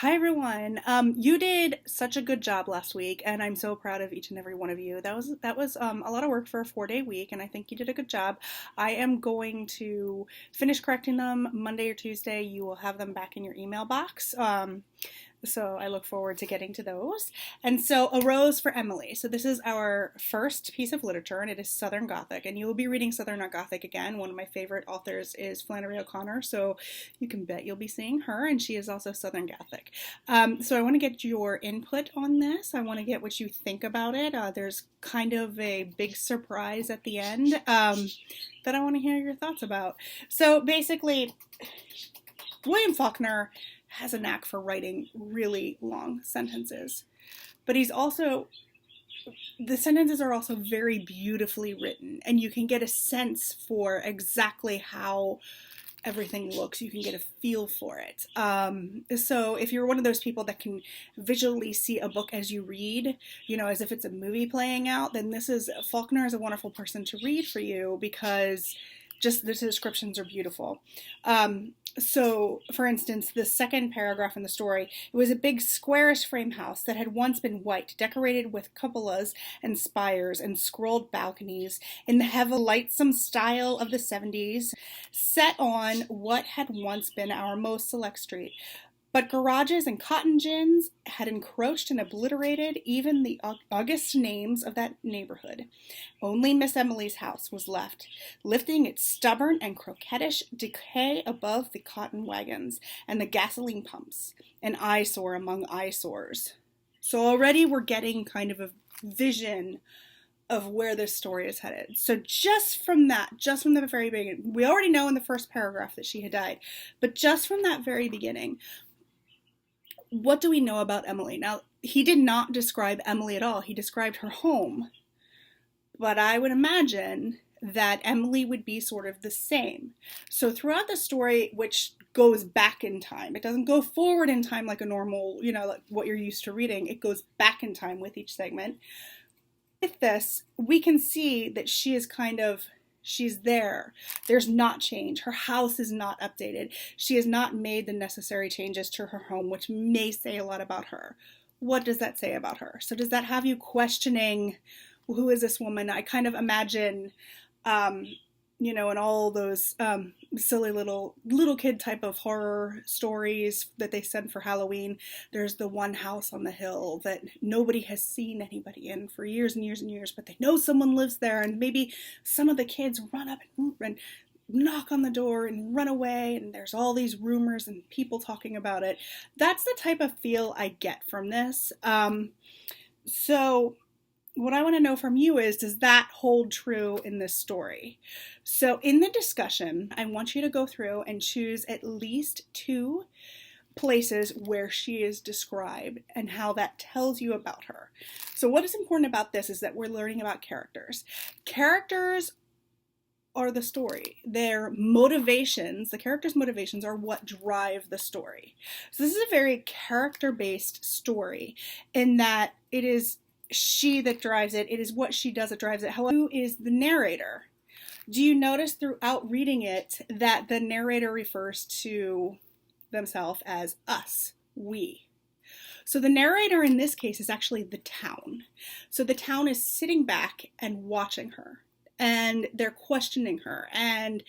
Hi everyone. You did such a good job last week, and I'm so proud of each and every one of you. That was a lot of work for a 4-day week, and I think you did a good job. I am going to finish correcting them Monday or Tuesday. You will have them back in your email box. So I look forward to getting to those. And so, A Rose for Emily. So this is our first piece of literature, and it is Southern Gothic. And you will be reading Southern Gothic again. One of my favorite authors is Flannery O'Connor, so you can bet you'll be seeing her, and she is also Southern Gothic. So I want to get your input on this. I want to get what you think about it. There's kind of a big surprise at the end that I want to hear your thoughts about. So basically, William Faulkner has a knack for writing really long sentences, but the sentences are also very beautifully written, and you can get a sense for exactly how everything looks. You can get a feel for it. So if you're one of those people that can visually see a book as you read, as if it's a movie playing out, then Faulkner is a wonderful person to read for you, because just the descriptions are beautiful. So, for instance, the second paragraph in the story, it was a big squarish frame house that had once been white, decorated with cupolas and spires and scrolled balconies in the heavy, lightsome style of the 70s, set on what had once been our most select street. But garages and cotton gins had encroached and obliterated even the august names of that neighborhood. Only Miss Emily's house was left, lifting its stubborn and coquettish decay above the cotton wagons and the gasoline pumps, an eyesore among eyesores. So already we're getting kind of a vision of where this story is headed. So just from the very beginning, we already know in the first paragraph that she had died, but just from that very beginning, what do we know about Emily? Now, he did not describe Emily at all. He described her home. But I would imagine that Emily would be sort of the same. So throughout the story, which goes back in time, it doesn't go forward in time like a normal, like what you're used to reading. It goes back in time with each segment. With this, we can see that she's there. There's not change. Her house is not updated. She has not made the necessary changes to her home, which may say a lot about her. What does that say about her? So does that have you questioning, who is this woman? I kind of imagine, in all those silly little kid type of horror stories that they send for Halloween, there's the one house on the hill that nobody has seen anybody in for years and years and years, but they know someone lives there, and maybe some of the kids run up and knock on the door and run away, and there's all these rumors and people talking about it. That's the type of feel I get from this. So what I want to know from you is, does that hold true in this story? So in the discussion, I want you to go through and choose at least 2 places where she is described and how that tells you about her. So what is important about this is that we're learning about characters. Characters are the story. Their motivations, the characters' motivations, are what drive the story. So this is a very character-based story in that it is she that drives it. It is what she does that drives it. However, who is the narrator? Do you notice throughout reading it that the narrator refers to themselves as us, we? So the narrator in this case is actually the town. So the town is sitting back and watching her, and they're questioning her, and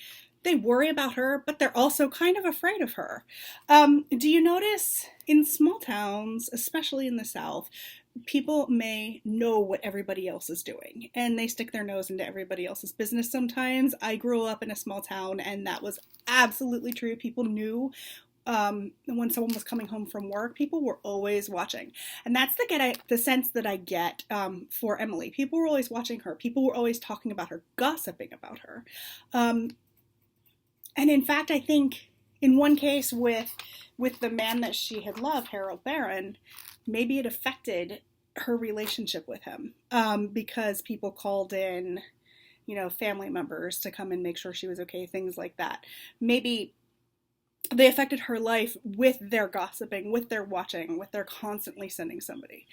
they worry about her, but they're also kind of afraid of her. Do you notice in small towns, especially in the South, people may know what everybody else is doing, and they stick their nose into everybody else's business sometimes. I grew up in a small town, and that was absolutely true. People knew when someone was coming home from work. People were always watching. And that's the sense that I get for Emily. People were always watching her. People were always talking about her, gossiping about her. And in fact, I think in one case with the man that she had loved, Harold Barron, maybe it affected her relationship with him, because people called in, family members to come and make sure she was okay, things like that. Maybe they affected her life with their gossiping, with their watching, with their constantly sending somebody.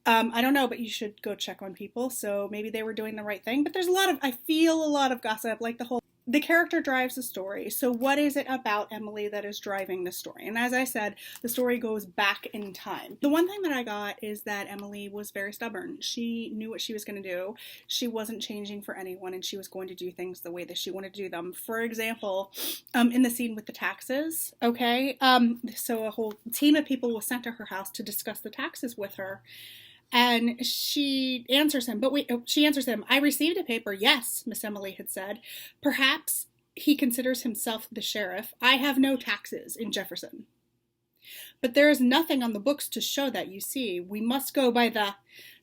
I don't know, but you should go check on people. So maybe they were doing the right thing. But I feel a lot of gossip, like the whole the character drives the story. So what is it about Emily that is driving the story? And as I said, the story goes back in time. The one thing that I got is that Emily was very stubborn. She knew what she was going to do. She wasn't changing for anyone, and she was going to do things the way that she wanted to do them. For example, in the scene with the taxes, okay? So a whole team of people was sent to her house to discuss the taxes with her. And she answers him, I received a paper, yes, Miss Emily had said. Perhaps he considers himself the sheriff. I have no taxes in Jefferson. But there is nothing on the books to show that, you see. We must go by the...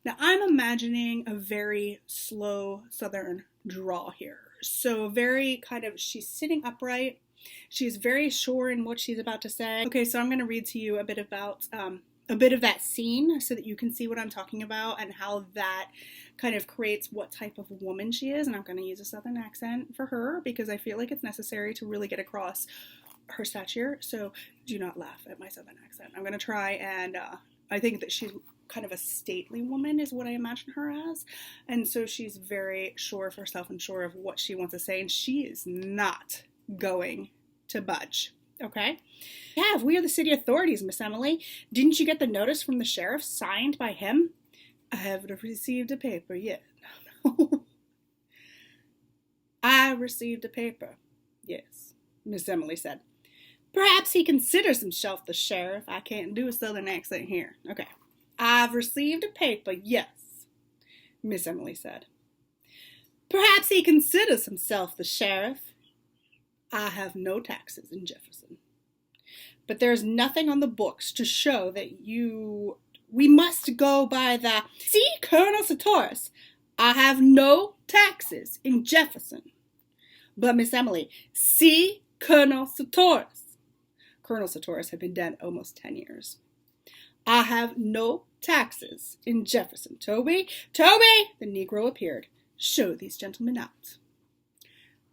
Now, I'm imagining a very slow Southern drawl here. So very kind of, she's sitting upright. She's very sure in what she's about to say. Okay, so I'm going to read to you a bit about... a bit of that scene so that you can see what I'm talking about and how that kind of creates what type of woman she is. And I'm going to use a Southern accent for her because I feel like it's necessary to really get across her stature. So do not laugh at my Southern accent. I'm going to try, and I think that she's kind of a stately woman is what I imagine her as. And so she's very sure of herself and sure of what she wants to say. And she is not going to budge. Okay? Yeah, we are the city authorities, Miss Emily. Didn't you get the notice from the sheriff signed by him? I haven't received a paper yet. I received a paper, yes, Miss Emily said. Perhaps he considers himself the sheriff. I can't do a Southern accent here. Okay. I've received a paper, yes, Miss Emily said. Perhaps he considers himself the sheriff. I have no taxes in Jefferson. But there's nothing on the books to show that we must go by the... See, Colonel Sartorius, I have no taxes in Jefferson. But Miss Emily, see, Colonel Sartorius. Colonel Sartorius had been dead almost 10 years. I have no taxes in Jefferson. Toby, the Negro appeared. Show these gentlemen out.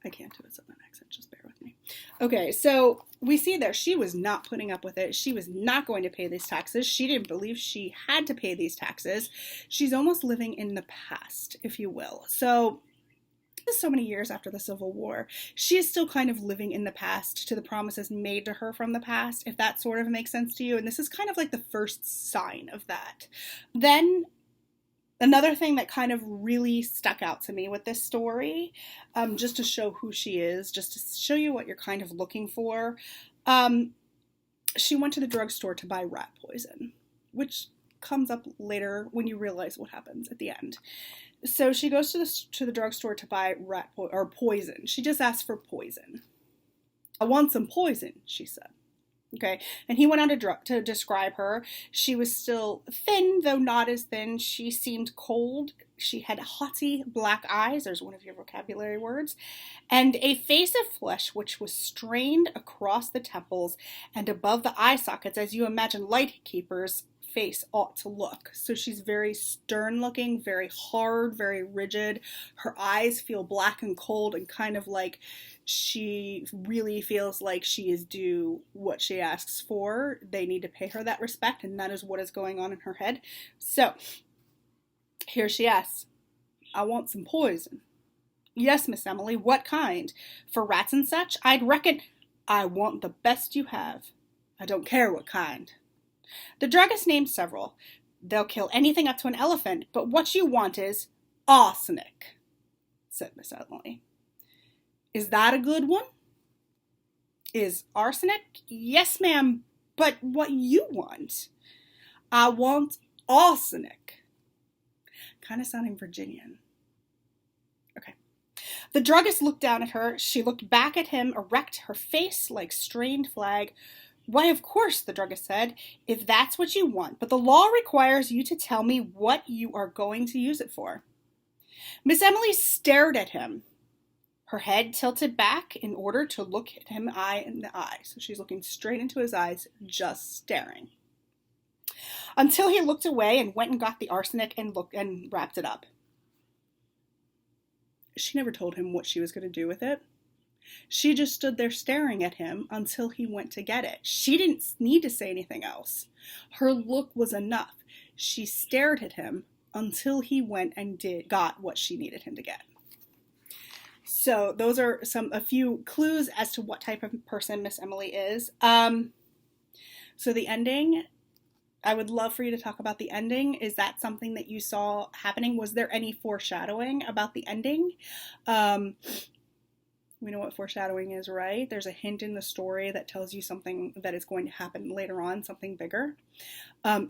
I can't do a Southern accent, just bear with me. Okay, so we see there she was not putting up with it. She was not going to pay these taxes. She didn't believe she had to pay these taxes. She's almost living in the past, if you will. So many years after the Civil War, she is still kind of living in the past to the promises made to her from the past, if that sort of makes sense to you. And this is kind of like the first sign of that. Then another thing that kind of really stuck out to me with this story, just to show who she is, just to show you what you're kind of looking for, she went to the drugstore to buy rat poison, which comes up later when you realize what happens at the end. So she goes to the drugstore to buy poison. She just asked for poison. I want some poison, she said. Okay, and he went on to describe her. She was still thin, though not as thin. She seemed cold. She had haughty black eyes, there's one of your vocabulary words, and a face of flesh which was strained across the temples and above the eye sockets, as you imagine lightkeepers' face ought to look. So she's very stern looking, very hard, very rigid. Her eyes feel black and cold and kind of like she really feels like she is due what she asks for. They need to pay her that respect, and that is what is going on in her head. So here she asks, I want some poison. Yes, Miss Emily, what kind? For rats and such? I'd reckon I want the best you have. I don't care what kind. The druggist named several. They'll kill anything up to an elephant, but what you want is arsenic, said Miss Emily. Is that a good one? Is arsenic? Yes, ma'am, but what you want? I want arsenic. Kind of sounding Virginian. Okay. The druggist looked down at her. She looked back at him, erect, her face like strained flag. Why, of course, the druggist said, if that's what you want, but the law requires you to tell me what you are going to use it for. Miss Emily stared at him, her head tilted back in order to look at him eye in the eye. So she's looking straight into his eyes, just staring. Until he looked away and went and got the arsenic and wrapped it up. She never told him what she was going to do with it. She just stood there staring at him until he went to get it. She didn't need to say anything else. Her look was enough. She stared at him until he went and got what she needed him to get. So those are a few clues as to what type of person Miss Emily is. So the ending, I would love for you to talk about the ending. Is that something that you saw happening? Was there any foreshadowing about the ending? Um, we know what foreshadowing is, right? There's a hint in the story that tells you something that is going to happen later on, something bigger.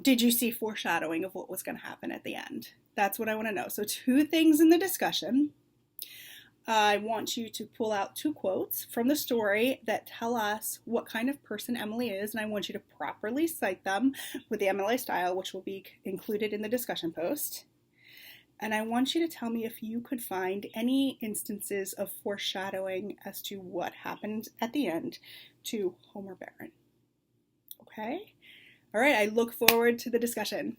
Did you see foreshadowing of what was going to happen at the end? That's what I want to know. So, two things in the discussion. I want you to pull out two quotes from the story that tell us what kind of person Emily is, and I want you to properly cite them with the MLA style, which will be included in the discussion post. And I want you to tell me if you could find any instances of foreshadowing as to what happened at the end to Homer Barron. Okay? All right, I look forward to the discussion.